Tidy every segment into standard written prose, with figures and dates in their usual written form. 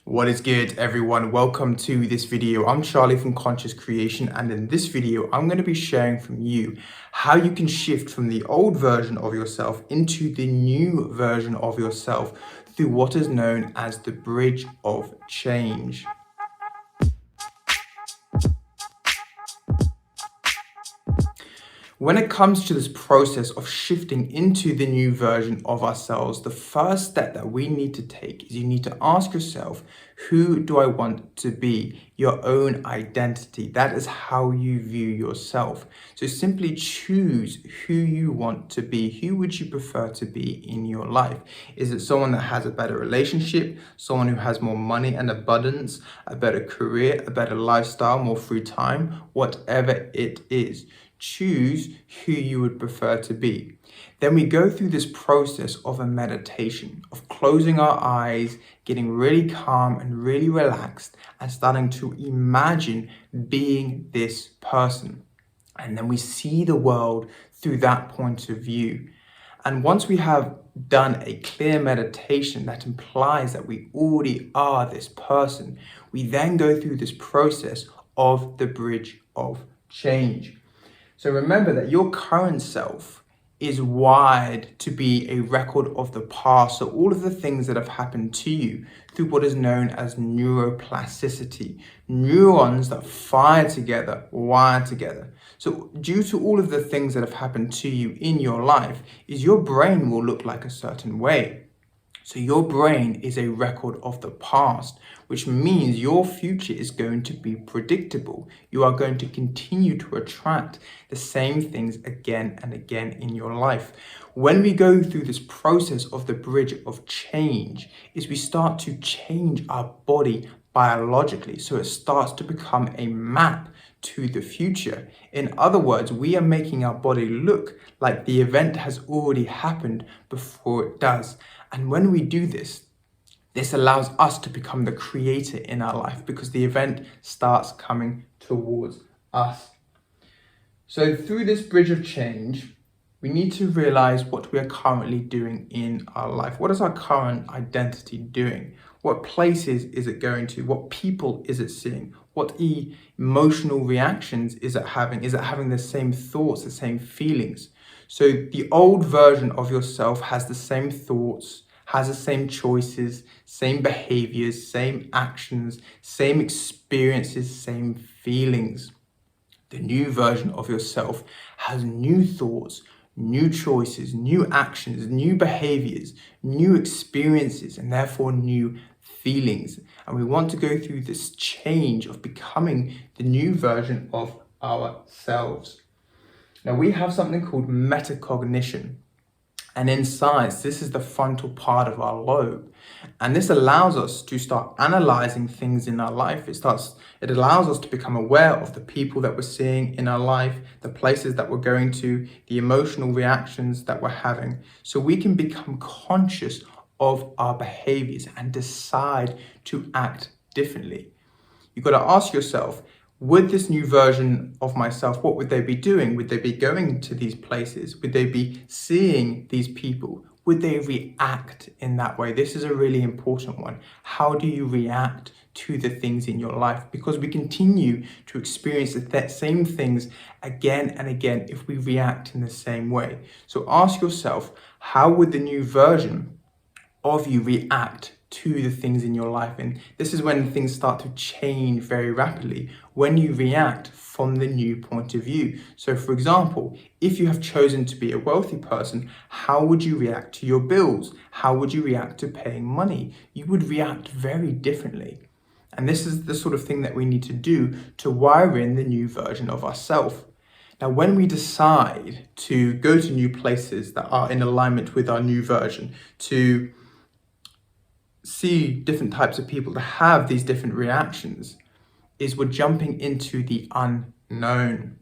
What is good, everyone? Welcome to this video. I'm Charlie from Conscious Creation, and in this video I'm going to be sharing from you how you can shift from the old version of yourself into the new version of yourself through what is known as the bridge of change. When it comes to this process of shifting into the new version of ourselves, the first step that we need to take is you need to ask yourself, who do I want to be? Your own identity. That is how you view yourself. So simply choose who you want to be. Who would you prefer to be in your life? Is it someone that has a better relationship, someone who has more money and abundance, a better career, a better lifestyle, more free time, whatever it is? Choose who you would prefer to be. Then we go through this process of a meditation, of closing our eyes, getting really calm and really relaxed, and starting to imagine being this person. And then we see the world through that point of view. And once we have done a clear meditation that implies that we already are this person, we then go through this process of the bridge of change. So remember that your current self is wired to be a record of the past. So all of the things that have happened to you through what is known as neuroplasticity, neurons that fire together, wire together. So due to all of the things that have happened to you in your life, is your brain will look like a certain way. So your brain is a record of the past, which means your future is going to be predictable. You are going to continue to attract the same things again and again in your life. When we go through this process of the bridge of change, is we start to change our body biologically. So it starts to become a map to the future. In other words, we are making our body look like the event has already happened before it does. And when we do this, this allows us to become the creator in our life because the event starts coming towards us. So through this bridge of change, we need to realize what we are currently doing in our life. What is our current identity doing? What places is it going to? What people is it seeing? What emotional reactions is it having? Is it having the same thoughts, the same feelings? So the old version of yourself has the same thoughts, has the same choices, same behaviors, same actions, same experiences, same feelings. The new version of yourself has new thoughts, new choices, new actions, new behaviors, new experiences, and therefore new feelings. And we want to go through this change of becoming the new version of ourselves. Now, we have something called metacognition. And in science, this is the frontal part of our lobe. And this allows us to start analyzing things in our life. It allows us to become aware of the people that we're seeing in our life, the places that we're going to, the emotional reactions that we're having. So we can become conscious of our behaviors and decide to act differently. You've got to ask yourself, would this new version of myself, what would they be doing? Would they be going to these places? Would they be seeing these people? Would they react in that way? This is a really important one. How do you react to the things in your life? Because we continue to experience the same things again and again if we react in the same way. So ask yourself, how would the new version of you react to the things in your life? And this is when things start to change very rapidly, when you react from the new point of view. So for example, if you have chosen to be a wealthy person, how would you react to your bills? How would you react to paying money? You would react very differently. And this is the sort of thing that we need to do to wire in the new version of ourselves. Now, when we decide to go to new places that are in alignment with our new version, to see different types of people, to have these different reactions, is we're jumping into the unknown.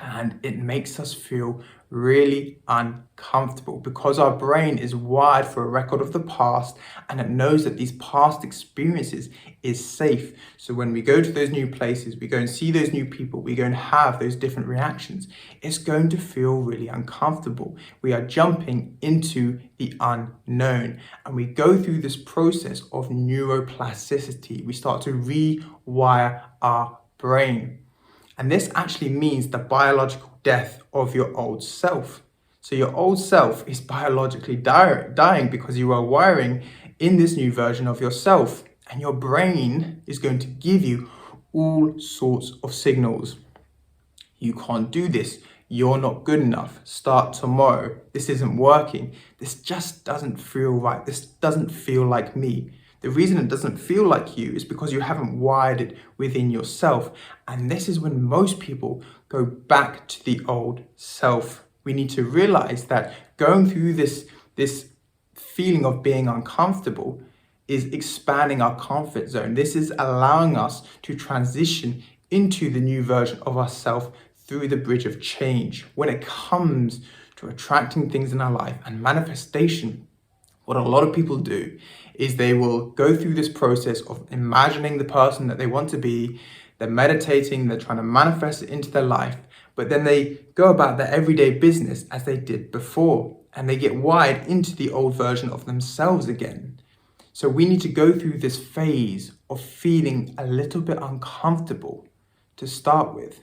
And it makes us feel really uncomfortable because our brain is wired for a record of the past, and it knows that these past experiences is safe. So when we go to those new places, we go and see those new people, we go and have those different reactions, it's going to feel really uncomfortable. We are jumping into the unknown, and we go through this process of neuroplasticity. We start to rewire our brain. And this actually means the biological death of your old self. So your old self is biologically dying because you are wiring in this new version of yourself. And your brain is going to give you all sorts of signals. You can't do this. You're not good enough. Start tomorrow. This isn't working. This just doesn't feel right. This doesn't feel like me. The reason it doesn't feel like you is because you haven't wired it within yourself. And this is when most people go back to the old self. We need to realize that going through this feeling of being uncomfortable is expanding our comfort zone. This is allowing us to transition into the new version of ourselves through the bridge of change. When it comes to attracting things in our life and manifestation, what a lot of people do is they will go through this process of imagining the person that they want to be. They're meditating, they're trying to manifest it into their life, but then they go about their everyday business as they did before, and they get wired into the old version of themselves again. So we need to go through this phase of feeling a little bit uncomfortable to start with.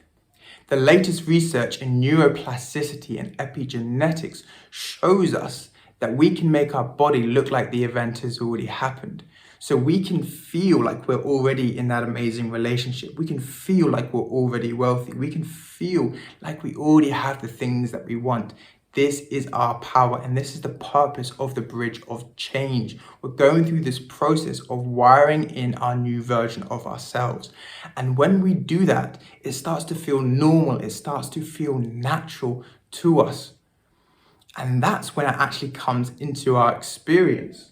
The latest research in neuroplasticity and epigenetics shows us that we can make our body look like the event has already happened. So we can feel like we're already in that amazing relationship. We can feel like we're already wealthy. We can feel like we already have the things that we want. This is our power, and this is the purpose of the bridge of change. We're going through this process of wiring in our new version of ourselves. And when we do that, it starts to feel normal. It starts to feel natural to us. And that's when it actually comes into our experience.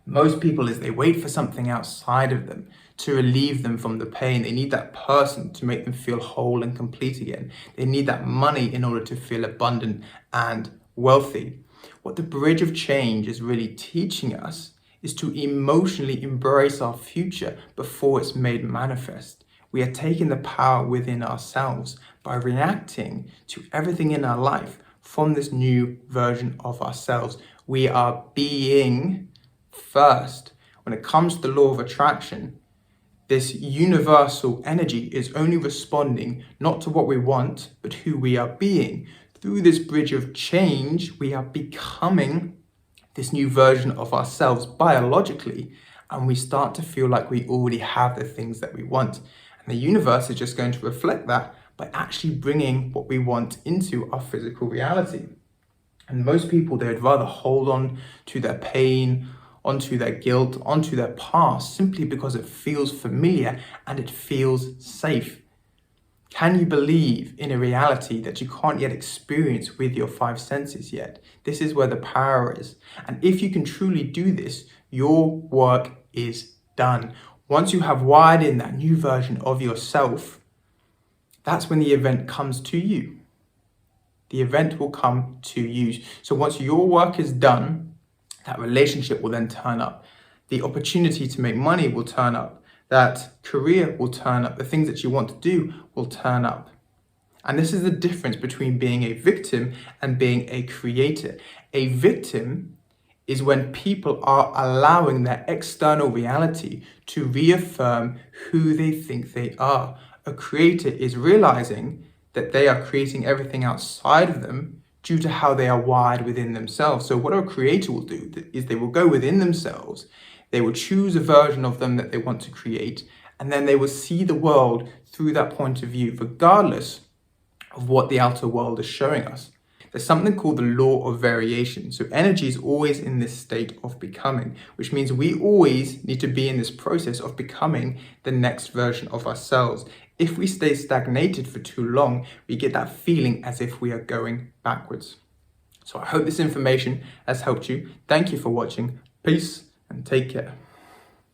Most people, is they wait for something outside of them to relieve them from the pain. They need that person to make them feel whole and complete again. They need that money in order to feel abundant and wealthy. What the bridge of change is really teaching us is to emotionally embrace our future before it's made manifest. We are taking the power within ourselves by reacting to everything in our life from this new version of ourselves. We are being first. When it comes to the law of attraction, this universal energy is only responding not to what we want, but who we are being. Through this bridge of change, we are becoming this new version of ourselves biologically, and we start to feel like we already have the things that we want. And the universe is just going to reflect that by actually bringing what we want into our physical reality. And most people, they'd rather hold on to their pain, onto their guilt, onto their past, simply because it feels familiar and it feels safe. Can you believe in a reality that you can't yet experience with your five senses yet? This is where the power is. And if you can truly do this, your work is done. Once you have wired in that new version of yourself, that's when the event comes to you. The event will come to you. So once your work is done, that relationship will then turn up. The opportunity to make money will turn up. That career will turn up. The things that you want to do will turn up. And this is the difference between being a victim and being a creator. A victim is when people are allowing their external reality to reaffirm who they think they are. A creator is realizing that they are creating everything outside of them due to how they are wired within themselves. So what a creator will do is they will go within themselves, they will choose a version of them that they want to create, and then they will see the world through that point of view, regardless of what the outer world is showing us. There's something called the law of variation. So energy is always in this state of becoming, which means we always need to be in this process of becoming the next version of ourselves. If we stay stagnated for too long, we get that feeling as if we are going backwards. So I hope this information has helped you. Thank you for watching. Peace and take care.